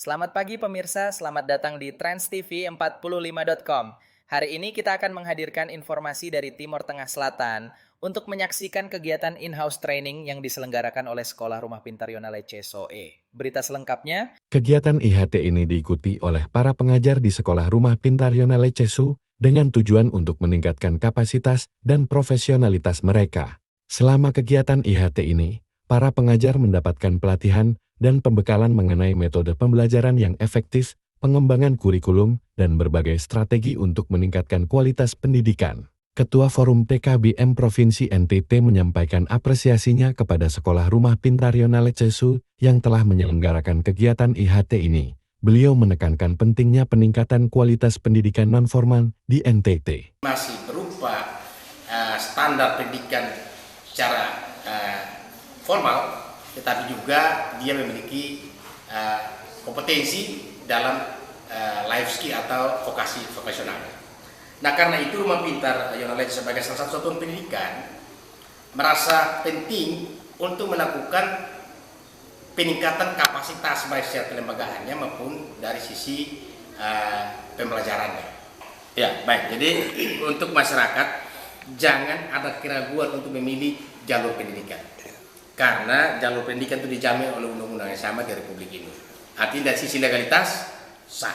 Selamat pagi pemirsa, selamat datang di Trans TV 45.com. Hari ini kita akan menghadirkan informasi dari Timur Tengah Selatan untuk menyaksikan kegiatan in-house training yang diselenggarakan oleh Sekolah Rumah Pintar Yonale CSOE. Berita selengkapnya. Kegiatan IHT ini diikuti oleh para pengajar di Sekolah Rumah Pintar Yonale CSU dengan tujuan untuk meningkatkan kapasitas dan profesionalitas mereka. Selama kegiatan IHT ini, para pengajar mendapatkan pelatihan dan pembekalan mengenai metode pembelajaran yang efektif, pengembangan kurikulum, dan berbagai strategi untuk meningkatkan kualitas pendidikan. Ketua Forum PKBM Provinsi NTT menyampaikan apresiasinya kepada Sekolah Rumah Pintar Yonale CSU yang telah menyelenggarakan kegiatan IHT ini. Beliau menekankan pentingnya peningkatan kualitas pendidikan nonformal di NTT. Masih berupa standar pendidikan secara formal, tetapi juga dia memiliki kompetensi dalam life skill atau vokasi vokasional. Nah, karena itu Rumah Pintar Yonale sebagai salah satu satuan pendidikan merasa penting untuk melakukan peningkatan kapasitas baik secara kelembagaannya maupun dari sisi pembelajarannya. Ya, baik. Jadi untuk masyarakat jangan ada keraguan untuk memilih jalur pendidikan. Karena jalur pendidikan itu dijamin oleh undang-undang yang sama di Republik ini. Artinya dari sisi legalitas sah.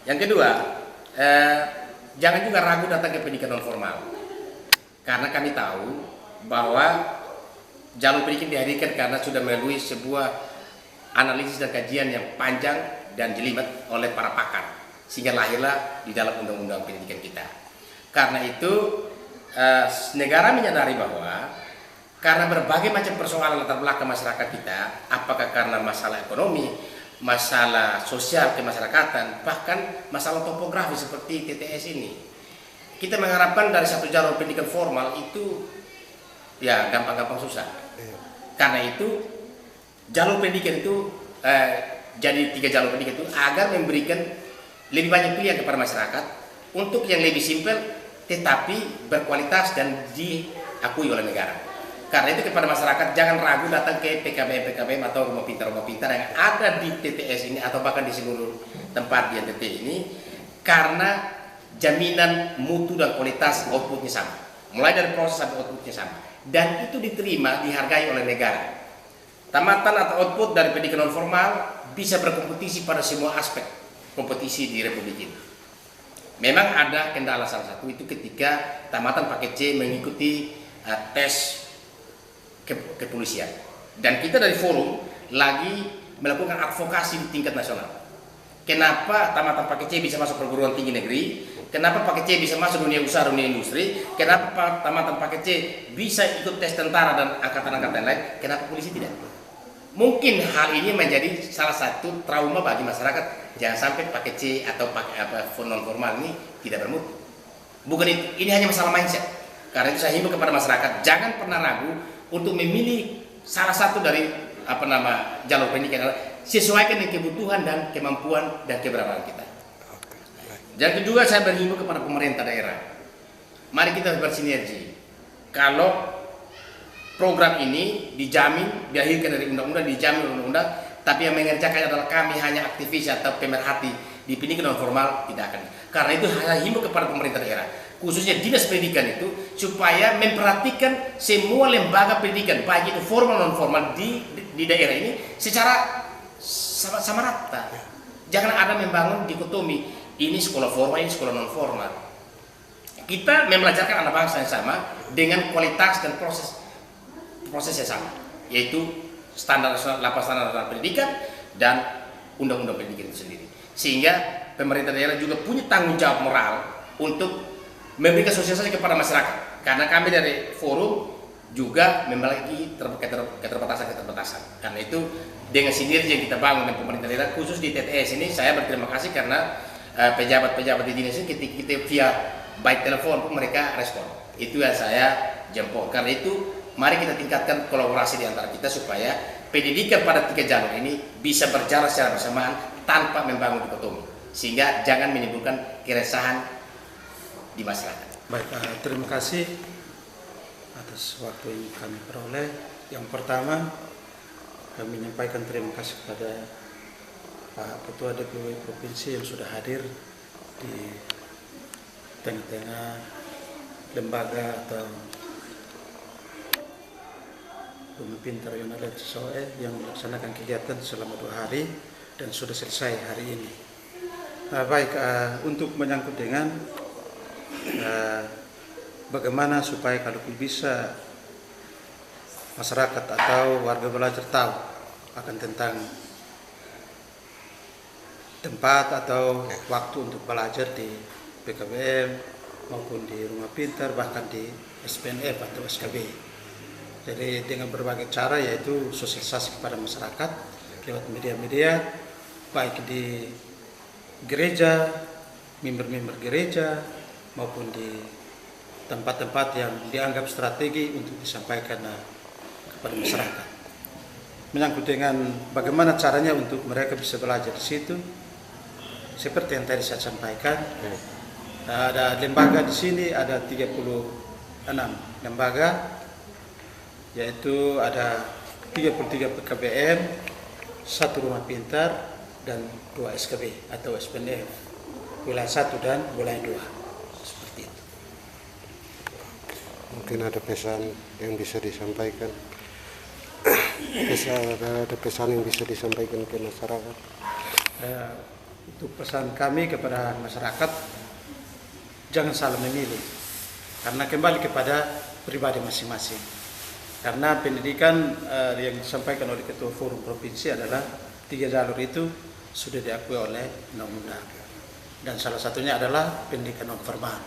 Yang kedua, jangan juga ragu datang ke pendidikan non formal. Karena kami tahu bahwa jalur pendidikan dihadirkan karena sudah melalui sebuah analisis dan kajian yang panjang dan jelimet oleh para pakar, sehingga lahirlah di dalam undang-undang pendidikan kita. Karena itu negara menyadari bahwa karena berbagai macam persoalan latar belakang masyarakat kita, apakah karena masalah ekonomi, masalah sosial kemasyarakatan, bahkan masalah topografi seperti TTS ini, kita mengharapkan dari satu jalur pendidikan formal itu ya gampang-gampang susah. Karena itu jalur pendidikan itu jadi 3 jalur pendidikan itu agar memberikan lebih banyak pilihan kepada masyarakat untuk yang lebih simpel tetapi berkualitas dan diakui oleh negara. Karena itu kepada masyarakat jangan ragu datang ke PKBM atau rumah pintar yang ada di TTS ini atau bahkan di seluruh tempat di NTT ini, karena jaminan mutu dan kualitas outputnya sama, mulai dari proses sampai outputnya sama, dan itu diterima, dihargai oleh negara. Tamatan atau output dari pendidikan non formal bisa berkompetisi pada semua aspek kompetisi di Republik ini. Memang ada kendala salah satu itu ketika tamatan paket C mengikuti tes kepolisian, dan kita dari forum lagi melakukan advokasi di tingkat nasional. Kenapa tamatan paket C bisa masuk perguruan tinggi negeri? Kenapa paket C bisa masuk dunia usaha, dunia industri? Kenapa tamatan paket C bisa ikut tes tentara dan angkatan-angkatan lain? Kenapa polisi tidak? Mungkin hal ini menjadi salah satu trauma bagi masyarakat. Jangan sampai paket C atau paket non formal ini tidak bermutu. Bukan itu, ini hanya masalah mindset. Karena itu saya himbau kepada masyarakat jangan pernah ragu untuk memilih salah satu dari jalur pendidikan, sesuaikan dengan kebutuhan dan kemampuan dan keberanian kita. Dan kedua, saya berhimbau kepada pemerintah daerah, mari kita bersinergi. Kalau program ini dijamin, dilahirkan dari undang-undang, dijamin oleh undang-undang, tapi yang mengerjakan adalah kami hanya aktivis atau pemerhati di pendidikan non formal, tidak akan. Karena itu saya himbau kepada pemerintah daerah, khususnya dinas pendidikan itu, supaya memperhatikan semua lembaga pendidikan, baik itu formal non formal di daerah ini secara sama rata. Jangan ada membangun dikotomi, ini sekolah formal, ini sekolah non formal. Kita membelajarkan anak bangsa yang sama dengan kualitas dan proses yang sama, yaitu standar nasional pendidikan dan undang-undang pendidikan itu sendiri. Sehingga pemerintah daerah juga punya tanggung jawab moral untuk memberikan sosialisasi kepada masyarakat. Karena kami dari forum juga memiliki keterbatasan. Karena itu dengan sinergi yang kita bangun dengan pemerintah daerah, khusus di TTS ini, saya berterima kasih karena pejabat-pejabat di dinas ini ketika kita via by telepon pun mereka respon. Itu yang saya jempol. Karena itu mari kita tingkatkan kolaborasi di antara kita supaya pendidikan pada 3 jalur ini bisa berjalan secara bersamaan tanpa membangun dikotomi, sehingga jangan menimbulkan keresahan di masyarakat. Baik, terima kasih atas waktu yang kami peroleh. Yang pertama, kami menyampaikan terima kasih kepada Pak Ketua DPW Provinsi yang sudah hadir di tengah-tengah lembaga atau Rumah Pintar Yonale Cisoe yang melaksanakan kegiatan selama 2 hari dan sudah selesai hari ini. Baik, untuk menyangkut dengan bagaimana supaya kalau bisa masyarakat atau warga belajar tahu akan tentang tempat atau waktu untuk belajar di PKBM maupun di Rumah Pintar, bahkan di SPNF atau SKB. Jadi dengan berbagai cara, yaitu sosialisasi kepada masyarakat lewat media-media, baik di gereja, member-member gereja, maupun di tempat-tempat yang dianggap strategi untuk disampaikan kepada masyarakat. Menyangkut dengan bagaimana caranya untuk mereka bisa belajar di situ, seperti yang tadi saya sampaikan, ada lembaga di sini, ada 36 lembaga, yaitu ada 33 PKBM, 1 Rumah Pintar, dan 2 SKB atau SPNF, wilayah 1 dan wilayah 2. Seperti itu. Mungkin ada pesan yang bisa disampaikan. Ada pesan yang bisa disampaikan ke masyarakat. Untuk pesan kami kepada masyarakat, jangan salah memilih, karena kembali kepada pribadi masing-masing. Karena pendidikan yang disampaikan oleh Ketua Forum Provinsi adalah 3 jalur itu sudah diakui oleh undang-undang, dan salah satunya adalah pendidikan non formal.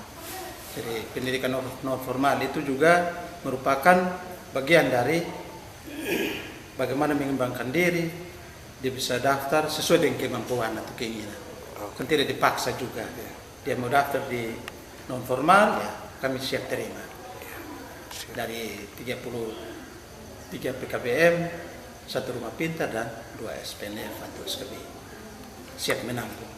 Jadi pendidikan non formal itu juga merupakan bagian dari bagaimana mengembangkan diri. Dia bisa daftar sesuai dengan kemampuan atau keinginan, kan tidak dipaksa juga. Dia mau daftar di non formal, ya kami siap terima. Dari 33 PKBM, 1 Rumah Pintar, dan 2 SPNF atau SKB, siap menampung.